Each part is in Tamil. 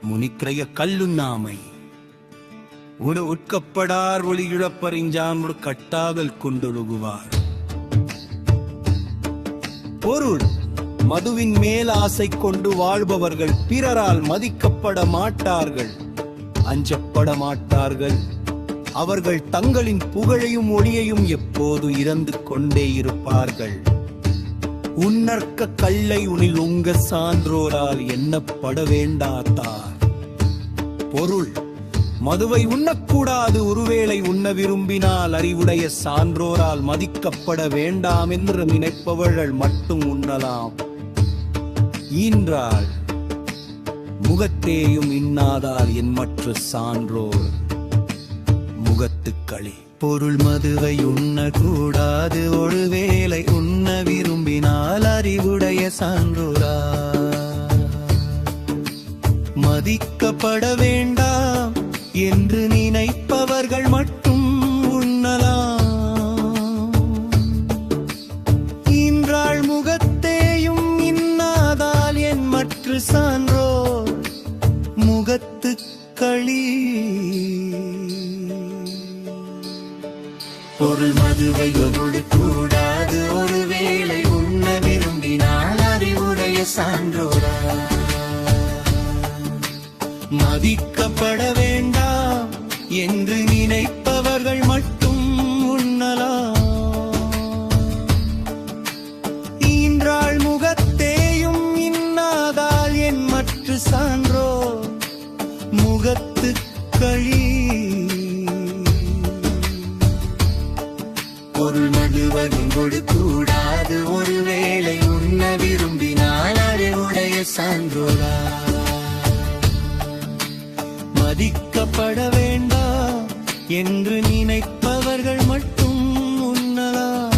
முனிக்கிறைய கல்லுண்ணாமை உட உட்கப்படார் ஒளி இழப்பறிஞ்சான் கட்டாதல் கொண்டொழுகுவார். பொருள் மதுவின் மேல் ஆசை கொண்டு வாழ்பவர்கள் பிறரால் மதிக்கப்பட மாட்டார்கள், அஞ்சப்பட மாட்டார்கள். அவர்கள் தங்களின் புகழையும் ஒளியையும் எப்போது இறந்து கொண்டே இருப்பார்கள். உன்னற்க கல்லை உனில் உங்க சான்றோரால் எண்ணப்பட வேண்டாத்தார். பொருள் மதுவை உண்ணக்கூடாது, ஒருவேளை உண்ண விரும்பினால் அறிவுடைய சான்றோரால் மதிக்கப்பட வேண்டாம் என்று நினைப்பவர்கள் மட்டும் உண்ணலாம். ஈன்றால் முகத்தேயும் இன்னாதால் என் மற்ற சான்றோர் முகத்துக்களே. பொருள் மதுவை உண்ணக்கூடாது, ஒருவேளை உண்ண விரும்பினால் அறிவுடைய சான்றோரா மதிக்கப்பட வேண்டாம் என்று நினைப்பவர்கள் மட்டும் உண்ணலாம். இன்றாள் முகத்தேயும் இன்னாதால் என் மற்ற சான்றோர் முகத்து களி. பொருள் மதுவை கூடாது, ஒருவேளை உண்ண விரும்பினால் அறிவுடைய சான்றோரா மதிக்கப்பட வேண்டாம் என்று நினைப்பவர்கள் மட்டும் உண்ணலாம். ஈன்றாள் முகத்தேயும் இன்னாதால் என் மற்ற சான்றோர் முகத்து களி. பொருள் மதுவதும் கூடாது, ஒருவேளை உண்ண விரும்பினால் அறிவுடைய சான்றோரா மதிக்கப்பட வேண்டாம் என்று நினைப்பவர்கள் மட்டும் உண்ணலாம்.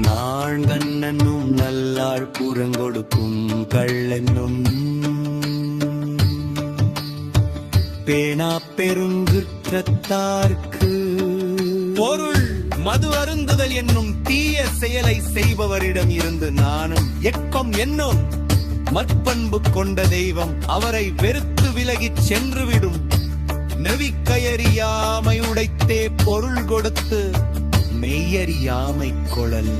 நாழ்கண்ணனும் நல்லாள் புறங்கொடுக்கும் கள்ளென்னும் பேனா பெருங்குற்றத்தார்க்கு. பொருள் மது அருந்துதல் என்னும் தீய செயலை செய்பவரிடம் இருந்து நானும் எக்கம் என்னும் மற்பண்பு கொண்ட தெய்வம் அவரை வெறுத்து விலகிச் சென்றுவிடும். நெவிக்கயறியாமை உடைத்தே பொருள் கொடுத்து மெய்யறியாமை கொளல்.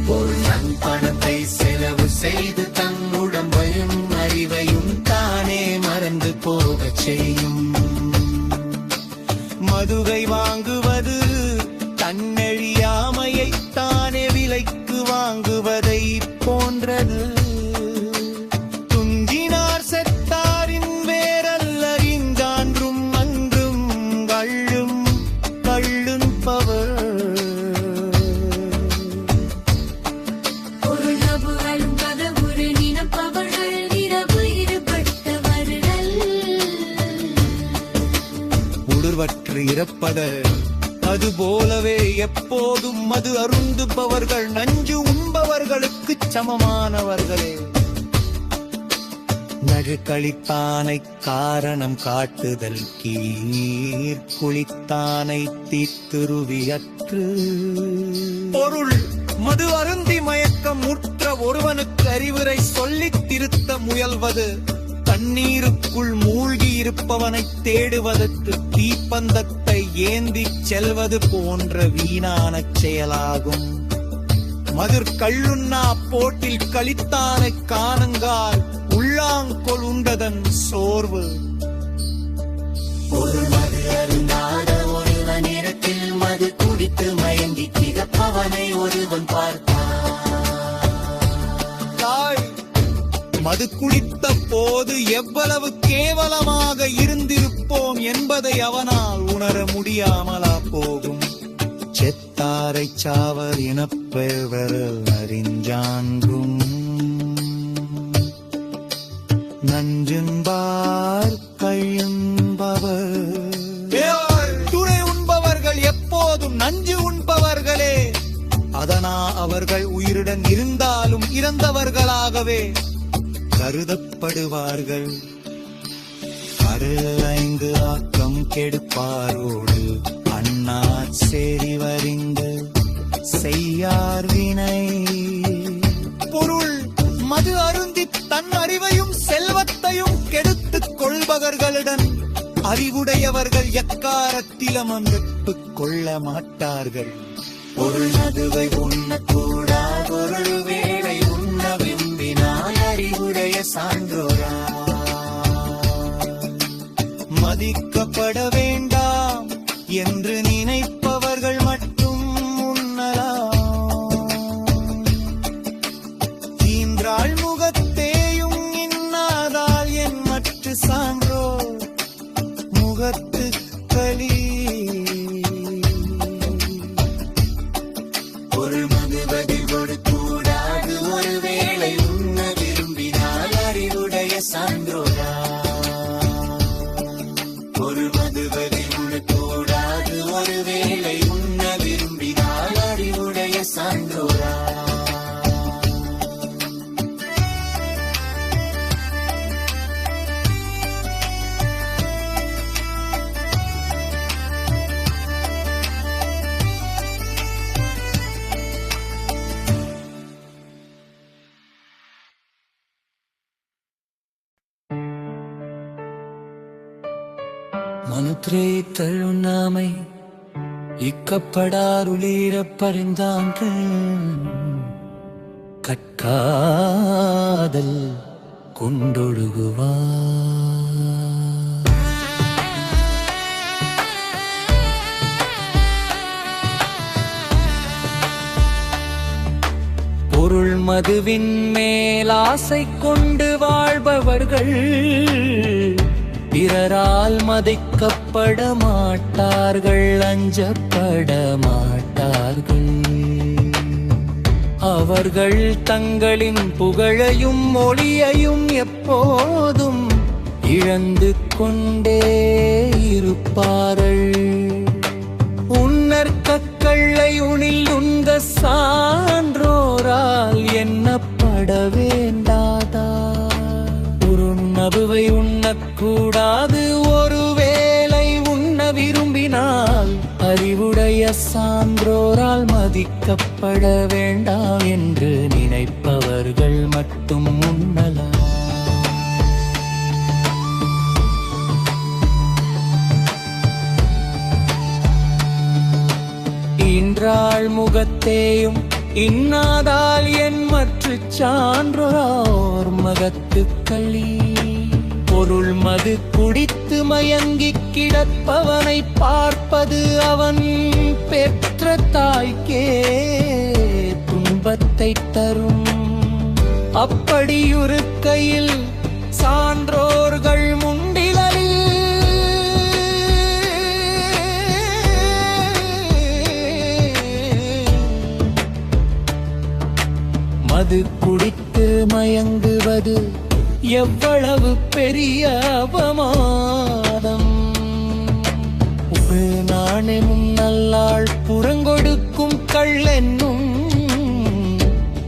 பொருள் பணத்தை செலவு செய்து தன் உடம்பையும் அறிவையும் தானே மறந்து போகச் செய்யும். மதுவை வாங்குவது தன்னெழியாமையை தானே விலைக்கு வாங்குவதை போன்றது. துஞ்சினார் செத்தாரின் வேறல்ல இங்கான்றும் அன்றும் கள்ளும் கள்ளும் பவர். இறப்பத அதுபோலவே எப்போதும் மது அருந்துபவர்கள் நஞ்சு உண்பவர்களுக்கு சமமானவர்களே. நழுக்களித்தானை காரணம் காட்டுதல் கீர் குளித்தானை தீத்துருவியற்று. பொருள் மது அருந்தி மயக்கம் முற்ற ஒருவனுக்கு அறிவுரை சொல்லித் திருத்த முயல்வது தண்ணீருக்குள் மூழ்கி இருப்பவனை தேடுவதற்கு தீப்பந்தத்தை ஏந்தி செல்வது போன்ற வீணான செயலாகும். மதுர் கள்ளுண்ணா போட்டில் கழித்தானை காணுங்கால் உள்ளாங்கொள் உண்டதன் சோர்வு. ஒரு மது அருந்தாத ஒருவனிடத்தில் மது குடித்து மயங்கி கிடப்பவனை ஒருவன் பார்த்தான். மது குடித்த போது எவ்வளவு கேவலமாக இருந்திருப்போம் என்பதை அவனால் உணர முடியாமலா போகும். செத்தாரை சாவர் இனப்பெயர்வரல் அறிஞ்சான்றும் நஞ்சும்பார் கழியும்பவர். துணை உண்பவர்கள் எப்போதும் நஞ்சு உண்பவர்களே. அதனா அவர்கள் உயிருடன் இருந்தாலும் இறந்தவர்களாகவே கருதப்படுவார்கள். 5 ஆக்கம் கெடுப்பாரோடு அண்ணா செறிவறிந்து செய்யார் வினை. பொருள் மது அருந்தி தன் அறிவையும் செல்வத்தையும் கெடுத்துக் கொள்பவர்களுடன் அறிவுடையவர்கள் எக்காரத்திலும் அங்கத்துக் கொள்ள மாட்டார்கள். பொருள் மதுவை உண்ணக்கூடாது, பொருள் வேளை உண்ண விரும்பினால் அறிவுடைய சான்றோரா மதிக்கப்பட வேண்டாம் என்று நினைப்பவர்கள் மட்டும் உண்ணலாம். ஈன்றாள் முகத்தேயும் இன்னாதால் என் மற்ற சான்றோ முகத்து களி. பொருள் மதுவதில் கொடுக்கூடாது, ஒருவேளை உண்ண விரும்பினால் அறிவுடைய சான்றோரா. பொருள் மதுவதில் உண்ணக்கூடாது, ஒருவேளை உண்ண விரும்பினால் அறிவுடைய சான்றோரா. மனுத்ரே தழுநாமை இக்கப்படாருளீர பரிந்தாங்க கட்காதல் கொண்டொழுகுவா. பொருள் மதுவின் மேல் ஆசை கொண்டு வாழ்பவர்கள் பிறரால் மதிக்கப்பட மாட்டார்கள், அஞ்சப்பட மாட்டார்கள். அவர்கள் தங்களின் புகழையும் மொழியையும் எப்போதும் இழந்து கொண்டே இருப்பார்கள். உன்னர் கக்களை உணில் உண்ட சான்றோரால் எண்ணப்பட வேண்டாதா. மதுவை உண்ணக்கூடாது, ஒருவேளை உண்ண விரும்பினால் அறிவுடைய சான்றோரால் மதிக்கப்பட வேண்டாம் என்று நினைப்பவர்கள் மட்டும் உண்ணலாம். ஈன்றாள் முகத்தேயும் இன்னாதால் என் மற்ற சான்றோர் மகத்து களி. பொருள் மது குடித்து மயங்கிக் கிடப்பவனை பார்ப்பது அவன் பெற்ற தாய்க்கே துன்பத்தை தரும். அப்படியுருக்கையில் சான்றோர்கள் முண்டிலில் மது குடித்து மயங்குவது எவ்வளவு பெரிய அவமானம். நாணெனும் நல்லாள் புறங்கொடுக்கும் கள்ளென்னும்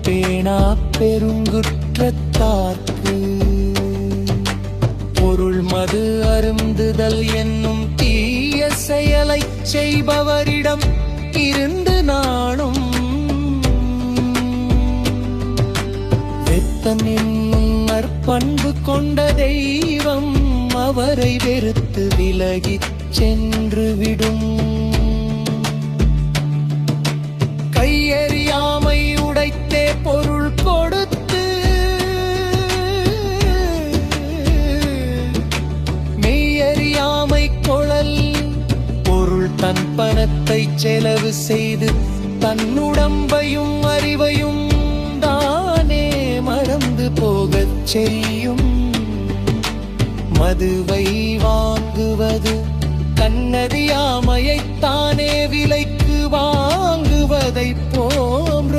பேணா பெருங்குற்றத்தார்க்கு. பொருள் மது அருந்துதல் என்னும் தீய செயலை செய்பவரிடம் இருந்து நானும் வெத்தனின் பண்பு கொண்ட தெய்வம் அவரை வெறுத்து விலகிச் சென்று விடும். கையறியாமை உடைத்தே பொருள் கொடுத்து மெய்யறியாமை கொளல். பொருள் தன் பணத்தை செலவு செய்து தன்னுடம்பையும் அறிவையும் தானே மறந்து போகச் செய்யும். மதுவை வாங்குவது கண்ணறியாமையைத்தானே விலைக்கு வாங்குவதை போன்ற.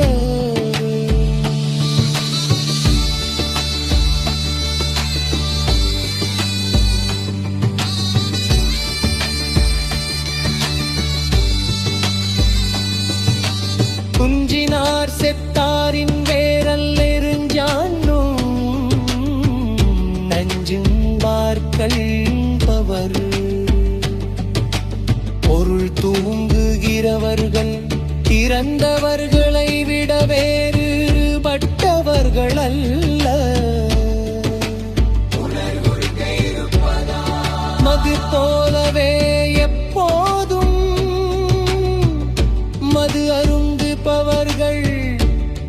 குஞ்சினார் செத்தாரின் வேரல் எறிஞ்சானும் நஞ்சும்பார்கள் இறந்தவர்களை விட வேறுபட்டவர்கள் அல்ல. மது போலவே எப்போதும் மது அருந்துபவர்கள்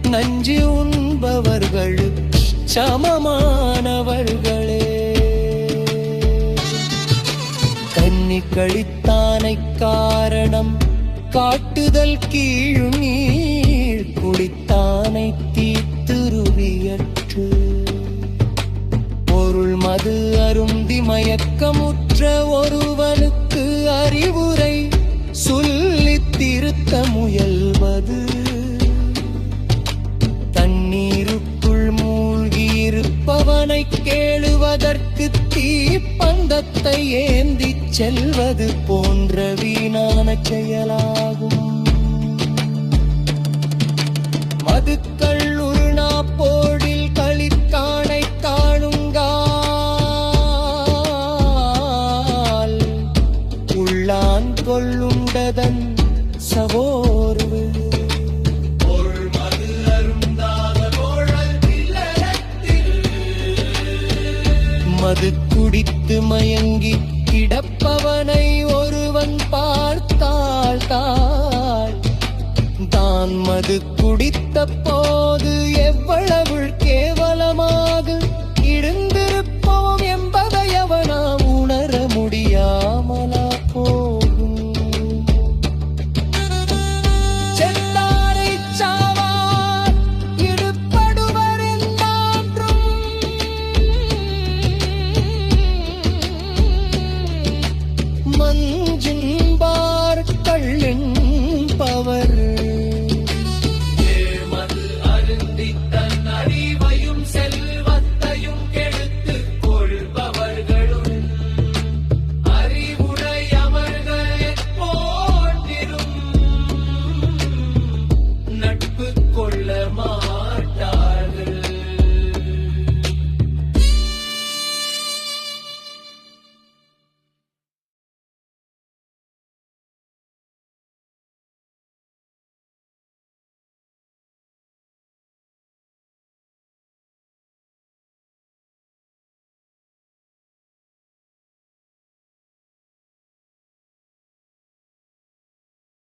நஞ்சு உண்பவர்கள் சமமானவர்களே. கன்னி கழித்தானை காரணம் காட்டுதல் கீழு நீர் குடித்தானை தீத்துருவியற்று. பொருள் மது அருந்தி மயக்கமுற்ற ஒருவனுக்கு அறிவுரை சொல்லித் திருத்த முயல்வது. தண்ணீருக்குள் மூழ்கியிருப்பவனை கேளுவதற்கு தீப்பந்தத்தை ஏந்திச் செல்வது போன்ற வீணான செயலாகும். மதுக்கள் உருணா போடில் களிக்கானை காணுங்கால் உள்ளான் கொள்ளுண்டதன் சவோர்வு. மது குடித்து மயங்கி கிடப்பவனை ஒருவன் பார்த்தால் தான் மது குடித்த போது எவ்வளவு